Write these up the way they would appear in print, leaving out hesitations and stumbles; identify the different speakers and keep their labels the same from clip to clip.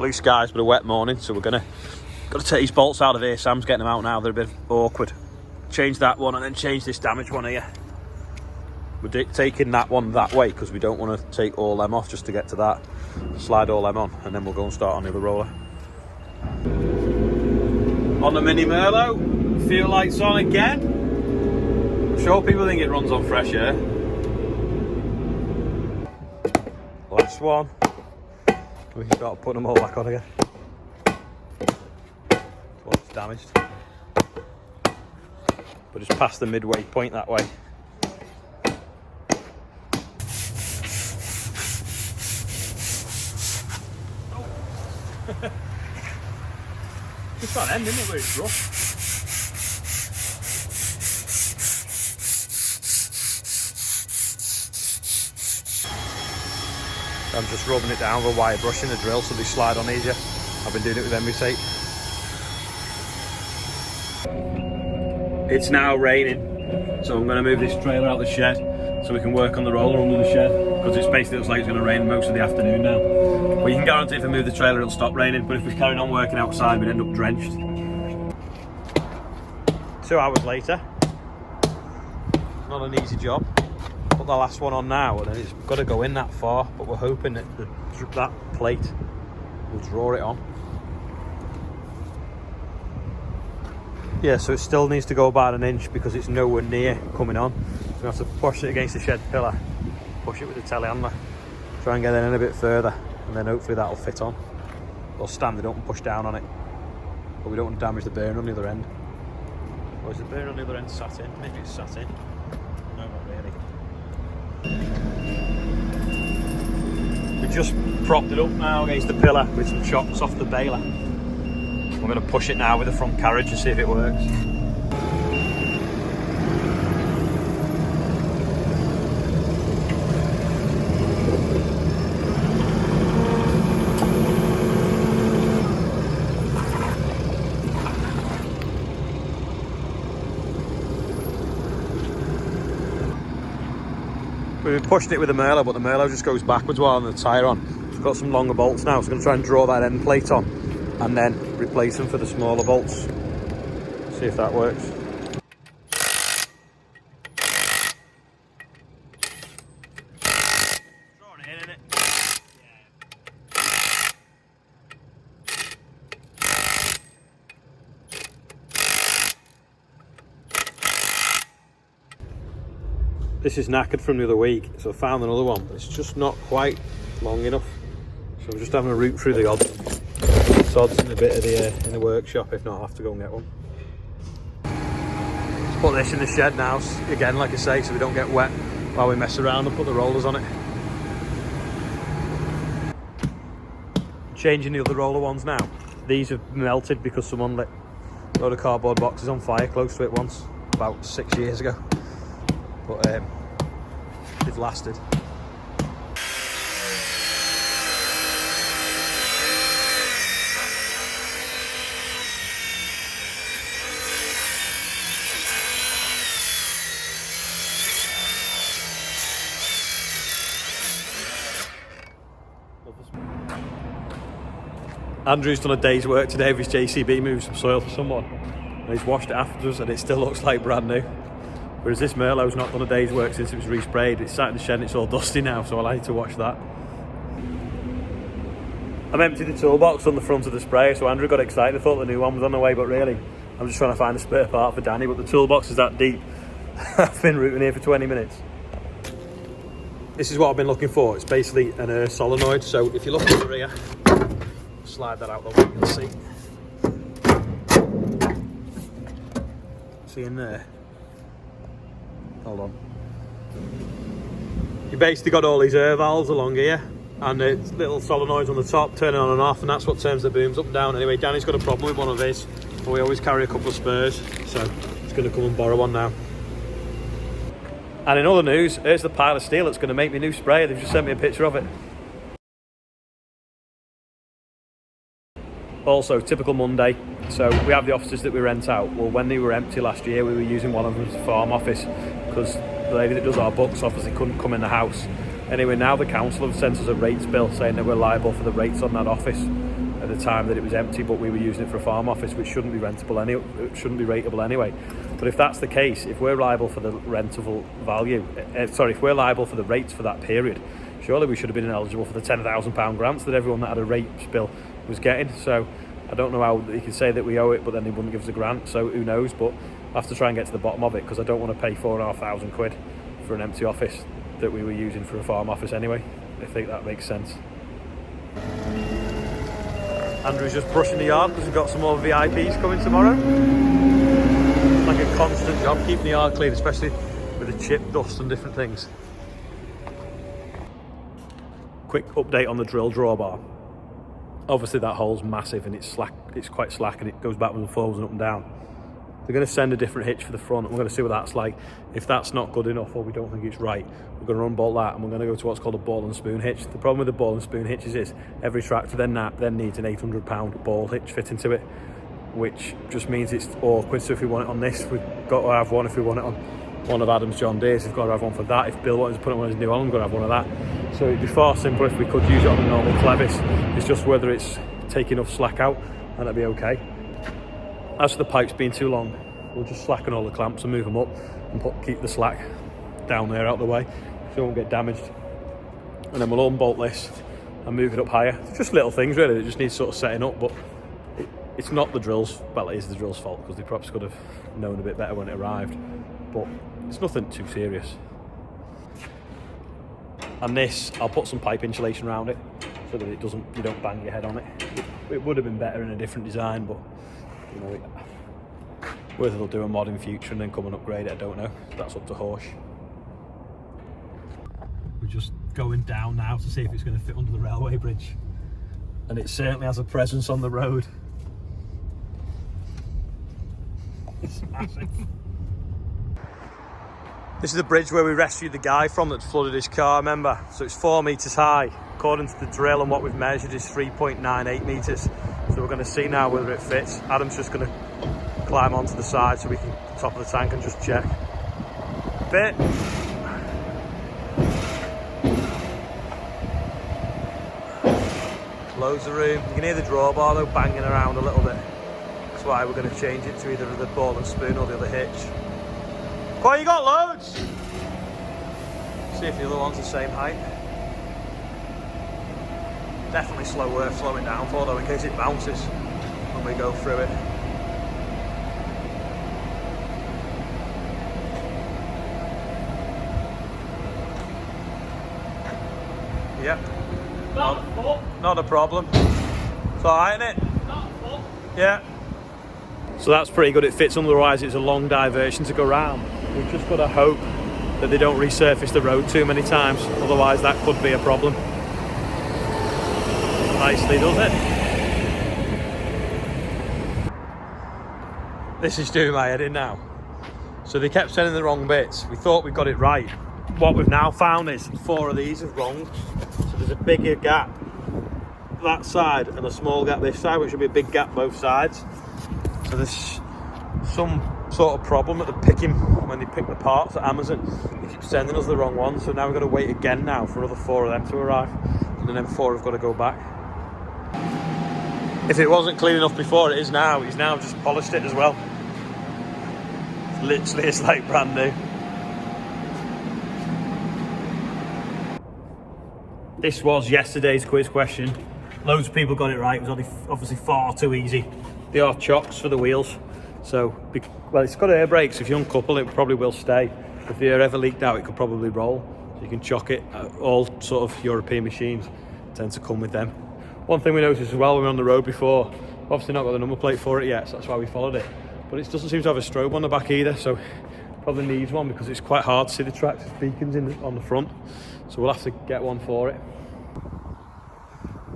Speaker 1: blue skies but a wet morning, so we're got to take these bolts out of here. Sam's getting them out now, they're a bit awkward. Change that one and then change this damaged one here. We're taking that one that way because we don't want to take all them off just to get to that. Slide all them on and then we'll go and start on the other roller. On the Mini Merlot, fuel lights on again. I'm sure people think it runs on fresh air. Last one. We can start putting them all back on again. One's damaged. But just past the midway point that way. Just that end, isn't it, where it's rough? I'm just rubbing it down with a wire brush in the drill so they slide on easier. I've been doing it with emery tape. It's now raining, so I'm going to move this trailer out the shed so we can work on the roller under the shed, because it's basically looks like it's going to rain most of the afternoon now. But you can guarantee if we move the trailer it'll stop raining, but if we carry on working outside we'd end up drenched. 2 hours later. Not an easy job. Put the last one on now and then it's got to go in that far, but we're hoping that that plate will draw it on. Yeah, so it still needs to go about an inch because it's nowhere near coming on. So we have to push it against the shed pillar, push it with the telehandler, try and get it in a bit further, and then hopefully that'll fit on. Or stand it up and push down on it. But we don't want to damage the bearing on the other end. Or is the bearing on the other end sat in? Maybe it's sat in. No, not really. We just propped it up now against the pillar with some chocks off the baler. I'm going to push it now with the front carriage and see if it works. We've pushed it with the Merlot, but the Merlot just goes backwards while on the tyre on. We've got some longer bolts now, so I'm going to try and draw that end plate on and then replace them for the smaller bolts. See if that works. Drawing it in, innit? This is knackered from the other week, so I found another one, but it's just not quite long enough. So I'm just having a route through the odds in a bit of in the workshop. If not, I'll have to go and get one. Let's put this in the shed now, again, like I say, so we don't get wet while we mess around and put the rollers on it. Changing the other roller ones now. These have melted because someone lit a load of cardboard boxes on fire close to it once, about 6 years ago. But they've lasted. Andrew's done a day's work today with his JCB, moved some soil for someone, and he's washed it afterwards and it still looks like brand new. Whereas this Merlot's not done a day's work since it was resprayed. It's sat in the shed and it's all dusty now, so I need to wash that. I've emptied the toolbox on the front of the sprayer, so Andrew got excited. I thought the new one was on the way, but really, I'm just trying to find a spare part for Danny, but the toolbox is that deep. I've been rooting here for 20 minutes. This is what I've been looking for. It's basically an air solenoid, so if you look at the rear, slide that out the way, you'll see. See in there? Hold on. You basically got all these air valves along here, and it's little solenoids on the top turning on and off, and that's what turns the booms up and down. Anyway, Danny's got a problem with one of his, but we always carry a couple of spares, so he's going to come and borrow one now. And in other news, here's the pile of steel that's going to make me new sprayer. They've just sent me a picture of it. Also, typical Monday, so we have the offices that we rent out. Well, when they were empty last year, we were using one of them as a farm office because the lady that does our books obviously couldn't come in the house. Anyway, now the council have sent us a rates bill saying that we're liable for the rates on that office. the time that it was empty, but we were using it for a farm office, which shouldn't be rentable anyway. It shouldn't be rateable anyway. But if that's the case, if we're liable for the rentable value, if we're liable for the rates for that period, surely we should have been eligible for the £10,000 grants that everyone that had a rates bill was getting. So I don't know how you can say that we owe it, but then they wouldn't give us a grant. So who knows? But I have to try and get to the bottom of it, because I don't want to pay £4,500 for an empty office that we were using for a farm office anyway. I think that makes sense. Andrew's just brushing the yard because we've got some more VIPs coming tomorrow. It's like a constant job keeping the yard clean, especially with the chip dust and different things. Quick update on the drill drawbar. Obviously that hole's massive and it's slack. It's quite slack and it goes backwards and forwards and up and down. They're going to send a different hitch for the front, and we're going to see what that's like. If that's not good enough, or we don't think it's right, we're going to unbolt that and we're going to go to what's called a ball and spoon hitch. The problem with the ball and spoon hitches is every tractor then needs an £800 ball hitch fitting to it, which just means it's awkward. So if we want it on this, we've got to have one. If we want it on one of Adam's John Deere's, we've got to have one for that. If Bill wanted to put it on his New Holland, we've got to have one of that. So it'd be far simpler if we could use it on a normal clevis. It's just whether it's taking enough slack out, and that'd be okay. As for the pipes being too long, we'll just slacken all the clamps and move them up and keep the slack down there out the way so it won't get damaged. And then we'll unbolt this and move it up higher. It's just little things really that just need sort of setting up, but it's not the drill's, well, it is the drill's fault because they perhaps could have known a bit better when it arrived, but it's nothing too serious. And this, I'll put some pipe insulation around it so that you don't bang your head on it. It would have been better in a different design, but you know, whether they'll do a mod in future and then come and upgrade it, I don't know. That's up to HORSCH. We're just going down now to see if it's going to fit under the railway bridge, and it certainly has a presence on the road. It's massive. This is the bridge where we rescued the guy from that flooded his car, remember? So it's 4 metres high. According to the drill and what we've measured is 3.98 metres. So we're going to see now whether it fits. Adam's just going to climb onto the side so we can top of the tank and just check. Fit. Loads of room. You can hear the drawbar though banging around a little bit. That's why we're going to change it to either the ball and spoon or the other hitch. Well, you got loads! See if the other one's the same height. Definitely worth slowing down for though, in case it bounces when we go through it. Yep. Not a problem. It's alright, isn't it? Yeah. So that's pretty good. It fits, otherwise it's a long diversion to go round. We've just got to hope that they don't resurface the road too many times, otherwise that could be a problem. Nicely does it. This is doing my head in now. So they kept sending the wrong bits. We thought we got it right. What we've now found is 4 of these are wrong. So there's a bigger gap that side and a small gap this side, which will be a big gap both sides. So there's some sort of problem at the picking when they pick the parts at Amazon. They keep sending us the wrong ones, so now we've got to wait again now for another 4 of them to arrive, and then 4 have got to go back. If it wasn't clean enough before, it is now. He's now just polished it as well. Literally, it's like brand new. This was yesterday's quiz question. Loads of people got it right. It was obviously far too easy. They are chocks for the wheels. So, well, it's got air brakes. If you uncouple it, probably will stay. If the air ever leaked out, it could probably roll. So you can chock it. All sort of European machines tend to come with them. One thing we noticed as well when we were on the road before, obviously not got the number plate for it yet, so that's why we followed it. But it doesn't seem to have a strobe on the back either, so probably needs one because it's quite hard to see the tractor's beacons on the front. So we'll have to get one for it.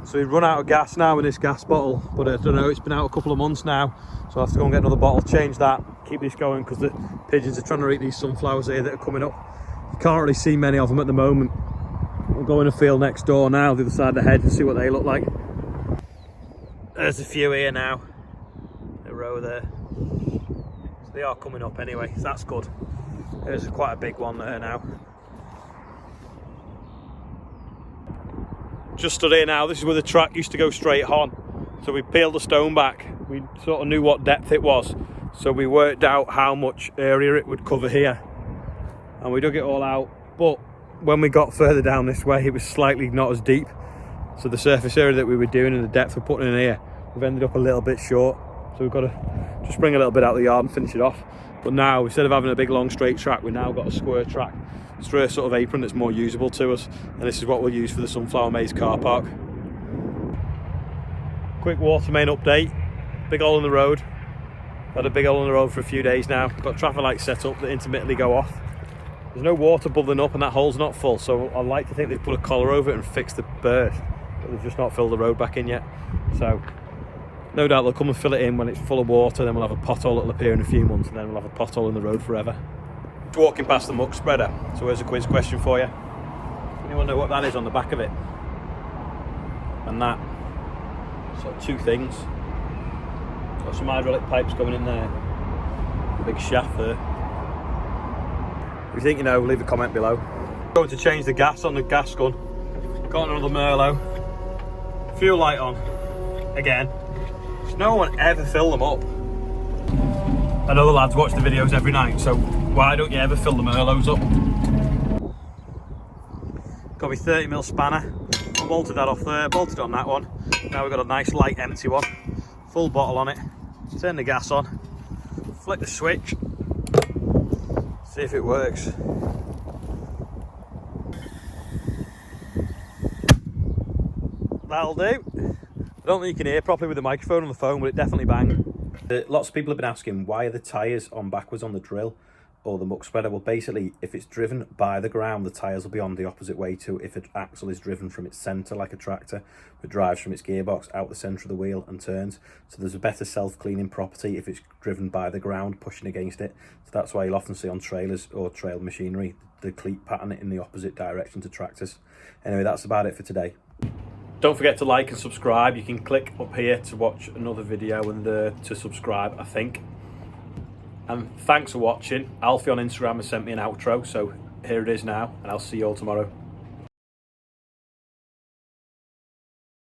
Speaker 1: So we've run out of gas now with this gas bottle, but I don't know, it's been out a couple of months now, so I'll have to go and get another bottle, change that, keep this going, because the pigeons are trying to eat these sunflowers here that are coming up. You can't really see many of them at the moment. We'll go in a field next door now, the other side of the hedge, and see what they look like. There's a few here now, a row there. So they are coming up anyway, so that's good. There's quite a big one there now. Just stood here now. This is where the track used to go straight on. So we peeled the stone back. We sort of knew what depth it was. So we worked out how much area it would cover here. And we dug it all out. But when we got further down this way, it was slightly not as deep. So the surface area that we were doing and the depth we're putting in here, we've ended up a little bit short. So we've got to just bring a little bit out of the yard and finish it off. But now, instead of having a big long straight track, we've now got a square track. It's through a sort of apron that's more usable to us. And this is what we'll use for the Sunflower Maze car park. Quick water main update. Big hole in the road. Had a big hole in the road for a few days now. Got traffic lights set up that intermittently go off. There's no water bubbling up and that hole's not full, so I'd like to think they've put a collar over it and fixed the burst, but they've just not filled the road back in yet. So no doubt they'll come and fill it in when it's full of water, then we'll have a pothole that'll appear in a few months, and then we'll have a pothole in the road forever. Walking past the muck spreader, so here's a quiz question for you. Anyone know what that is on the back of it? And that, sort of two things. Got some hydraulic pipes going in there, a big shaft there. If you think you know, leave a comment below. Going to change the gas on the gas gun. Got another Merlot. Fuel light on. Again. No one ever fill them up. I know the lads watch the videos every night, so why don't you ever fill the Merlots up? Got me 30mm spanner. Bolted that off there, bolted on that one. Now we've got a nice light empty one. Full bottle on it. Turn the gas on. Flick the switch. See if it works. That'll do. I don't think you can hear properly with the microphone on the phone, but it definitely bang. Lots of people have been asking, why are the tyres on backwards on the drill or the muck spreader? Well, basically, if it's driven by the ground, the tyres will be on the opposite way to if an axle is driven from its centre like a tractor, but drives from its gearbox out the centre of the wheel and turns. So there's a better self-cleaning property if it's driven by the ground, pushing against it. So that's why you'll often see on trailers or trail machinery, the cleat pattern in the opposite direction to tractors. Anyway, that's about it for today. Don't forget to like and subscribe. You can click up here to watch another video and to subscribe, I think. And thanks for watching. Alfie on Instagram has sent me an outro, so here it is now, and I'll see you all tomorrow.